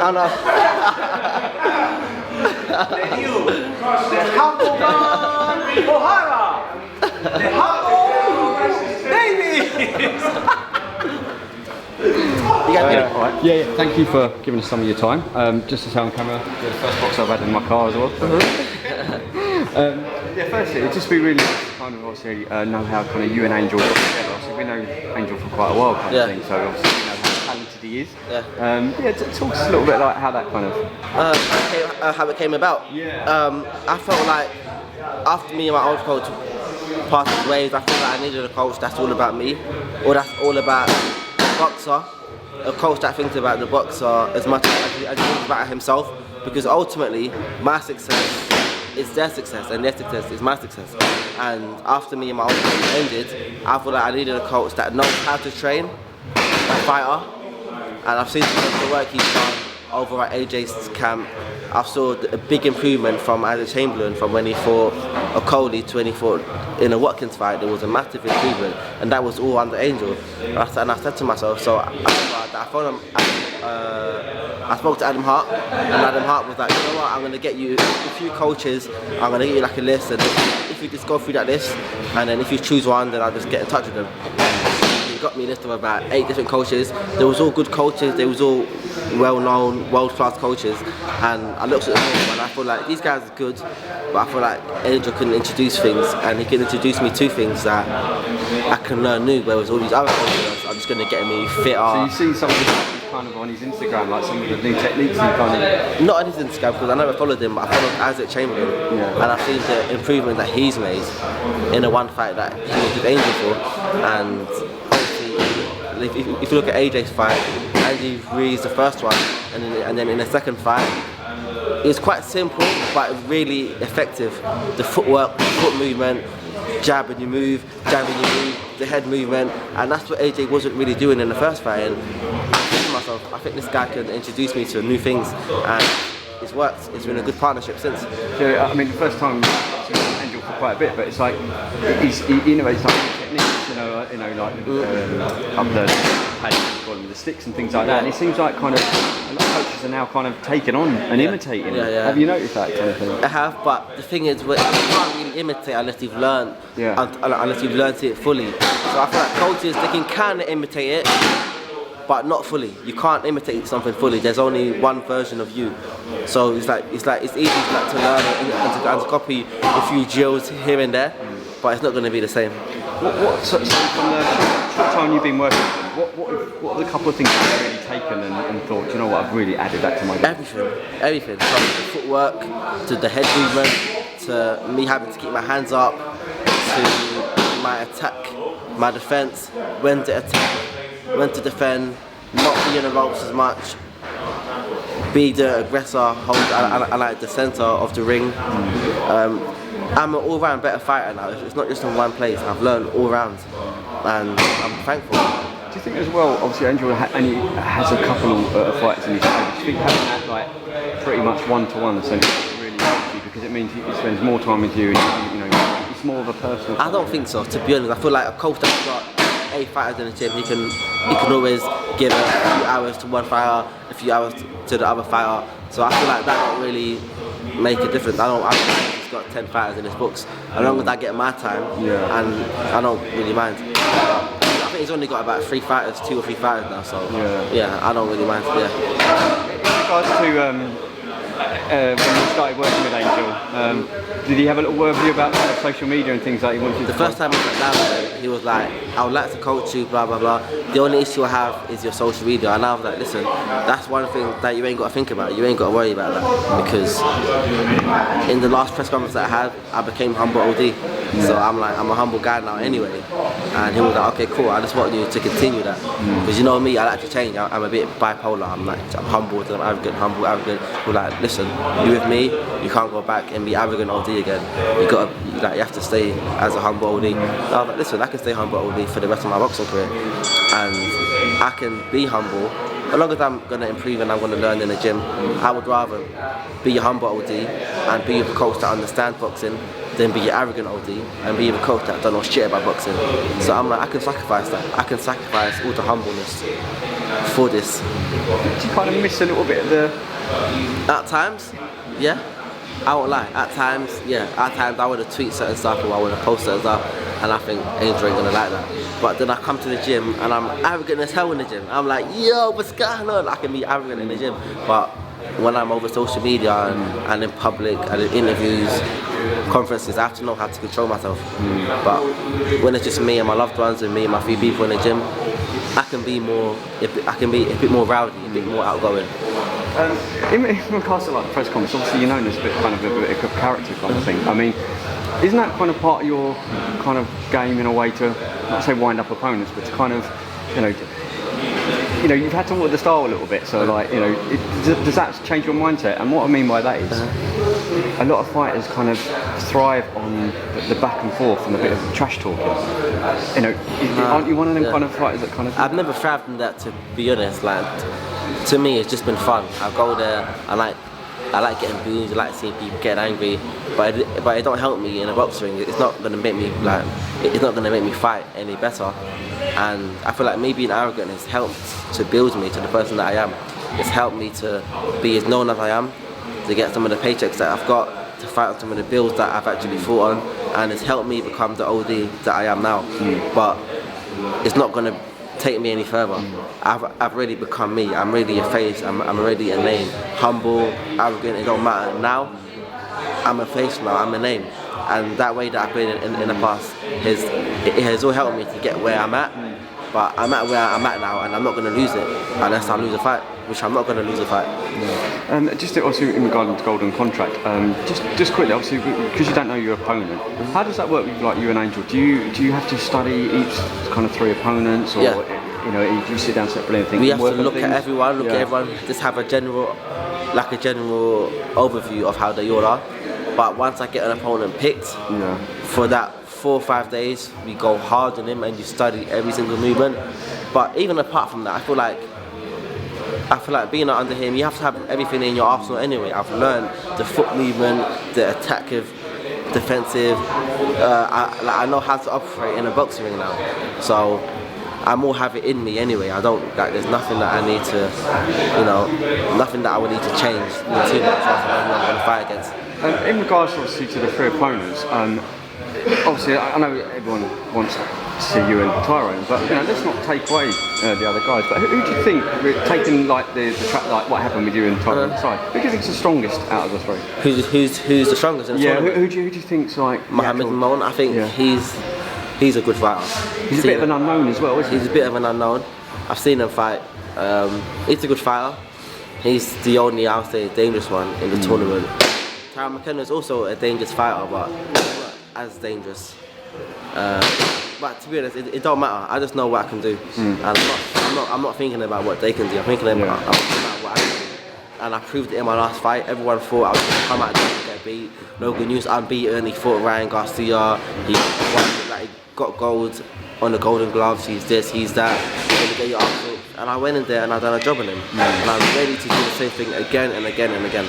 And the humble man, O'Hara! The humble Davies! Yeah, thank you for giving us some of your time. Just to say on camera, you're the first boxer I've had in my car as well. Yeah, firstly, it'd just be really nice to kind of obviously know how kind of you and Angel got together. Obviously, we know Angel for quite a while kind of thing, so obviously we know how talented he is. Talk us a little bit like how that kind of... how it came about. I felt like after me and my old coach parted ways, I felt like I needed a coach that's all about me, or that's all about the boxer. A coach that thinks about the boxer as much as he thinks about himself, because ultimately my success is their success and their success is my success. And after me and my old coach ended, I felt like I needed a coach that knows how to train a fighter, and I've seen the work he's done over at AJ's camp. I saw a big improvement from Isaac Chamberlain from when he fought Okoli to when he fought in a Watkins fight. There was a massive improvement, and that was all under Angel. And I said to myself, so I phoned him, I spoke to Adam Hart, and Adam Hart was like, you know what, I'm going to get you a few coaches, I'm going to get you like a list, and if you just go through that list, and then if you choose one, then I'll just get in touch with them. He got me a list of about 8 different coaches. They was all good coaches, they was all well-known, world-class coaches, and I looked at them and I feel like these guys are good, but I feel like Angel can introduce things, and he can introduce me to things that I can learn new, whereas all these other coaches are just going to get me fitter. So you see some of the kind of on his Instagram, like some of the new techniques and kind of... Not on his Instagram, because I never followed him, but I followed Isaac Chamberlain, and I've seen the improvement that he's made in the one fight that he was with Angel for. And obviously, if you look at AJ's fight, Andy Ruiz the first one, and then in the second fight, it was quite simple, but really effective. The footwork, the foot movement, jab and you move, the head movement, and that's what AJ wasn't really doing in the first fight. And I think this guy can introduce me to new things, and it's worked. It's been a good partnership since. So, I mean, the first time I've seen Angel for quite a bit, but it's like he innovates like techniques, like up the padding, the sticks and things like that. And it seems like kind of a lot of coaches are now kind of taking on and imitating it. Have you noticed that kind of thing? I have, but the thing is, you can't really imitate unless you've learned, unless you've learned it fully. So I feel like coaches, they can kind of imitate it, but not fully. You can't imitate something fully. There's only one version of you. So it's easy to learn and to copy a few drills here and there, but it's not going to be the same. So from the short time you've been working with them, what are the couple of things you've really taken and thought, you know what, I've really added that to my game? Everything. From the footwork to the head movement to me having to keep my hands up to my attack, my defense, when to attack, when to defend, not be in the ropes as much, be the aggressor, I like the centre of the ring. I'm an all-round better fighter now. It's not just in one place. I've learned all round, and I'm thankful. Do you think as well, obviously Angel has a couple of fights in his favour, do you think having that like pretty much one-to-one essentially really helps you, because it means he spends more time with you and it's more of a personal fight? I don't think so, to be honest. I feel like a coach that's got 8 fighters in the gym, he can always give a few hours to one fighter, a few hours to the other fighter. So I feel like that don't really make a difference. I don't think he's got 10 fighters in his books. As long as I get my time, and I don't really mind. I think he's only got about 3 fighters, 2 or 3 fighters now, so I don't really mind. In regards to when you started working with Angel, did he have a little word with you about kind of social media and things like he wanted to The first time I sat down with him, he was like, I would like to coach you, blah blah blah. The only issue I have is your social media. And I was like, listen, that's one thing that you ain't got to think about. You ain't got to worry about that, because in the last press conference that I had, I became humble OD. So I'm a humble guy now anyway. And he was like, okay, cool. I just want you to continue that, because you know me, I like to change. I'm a bit bipolar. I'm humble, I'm arrogant, humble, arrogant. We're like, listen, you with me, you can't go back and be arrogant OD again. You have to stay as a humble OD. So I was like, listen, I can stay humble OD for the rest of my boxing career, and I can be humble. As long as I'm going to improve and I'm going to learn in the gym, I would rather be a humble OD and be with a coach that understands boxing than be an arrogant OD and be with a coach that don't know shit about boxing. So I'm like, I can sacrifice that. I can sacrifice all the humbleness for this. Do you kind of miss a little bit of the... At times, yeah. I won't lie. At times, yeah. At times, I would have tweeted certain stuff or I would have posted certain stuff, and I think Angel ain't gonna like that. But then I come to the gym and I'm arrogant as hell in the gym. I'm like, yo, what's going on? I can be arrogant in the gym, but when I'm over social media and in public and in interviews, conferences, I have to know how to control myself. But when it's just me and my loved ones and me and my few people in the gym, I can be a bit more rowdy, a bit more outgoing. In regards to like the press conference, obviously you're known as a bit of a character kind of thing. I mean, isn't that kind of part of your kind of game in a way to, not say wind up opponents, but to kind of, you've had to alter the style a little bit. So like, does that change your mindset? And what I mean by that is, a lot of fighters kind of thrive on the back and forth and a bit of trash talking. Aren't you one of them kind of fighters that kind of... I've never thrived in that, to be honest. Like, to me, it's just been fun. I go there, I like getting booed, I like seeing people get angry, but it don't help me in a boxing ring. It's not gonna make me fight any better. And I feel like me being arrogant has helped to build me to the person that I am. It's helped me to be as known as I am, to get some of the paychecks that I've got, to fight on some of the bills that I've actually fought on, and it's helped me become the OD that I am now. But it's not gonna take me any further. I've really become me. I'm really a face. I'm already a name. Humble, arrogant, it don't matter. Now, I'm a face now. I'm a name. And that way that I've been in the past, it has all helped me to get where I'm at. But I'm at where I'm at now, and I'm not going to lose it unless I lose a fight, which I'm not going to lose a fight. Just obviously in regard to golden contract, just quickly, obviously, because you don't know your opponent, how does that work with like you and Angel? Do you have to study each kind of 3 opponents, or do you sit down separately and think? We have to look at everyone, just have a general overview of how they all are. But once I get an opponent picked, for that 4 or 5 days, we go hard on him and you study every single movement. But even apart from that, I feel like being under him, you have to have everything in your arsenal anyway. I've learned the foot movement, the attacking, defensive. I know how to operate in a boxing ring now. So I more have it in me anyway. There's nothing that I need to, nothing that I would need to change too much after I'm going to fight against. In regards obviously to the 3 opponents, obviously I know everyone wants to see you and Tyrone, but let's not take away the other guys. But who do you think, taking like the track, like what happened with you and Tyrone aside, who do you think's the strongest out of the 3? Who's the strongest in the tournament? Who do you think's like Mohammed Moan? I think he's a good fighter. He's a bit of an unknown as well, isn't he? He's a bit of an unknown. I've seen him fight. He's a good fighter. He's the only, I would say, dangerous one in the tournament. Tyrone McKenna is also a dangerous fighter, but not as dangerous. But to be honest, it don't matter. I just know what I can do, and I'm not thinking about what they can do. I'm thinking about what I can do. And I proved it in my last fight. Everyone thought I was going to come out there and get beat. No good news, unbeaten. He fought Ryan Garcia. He got gold on the Golden Gloves. He's this, he's that. You're going to get your arse up. And I went in there and I done a job on him. And I'm ready to do the same thing again and again and again.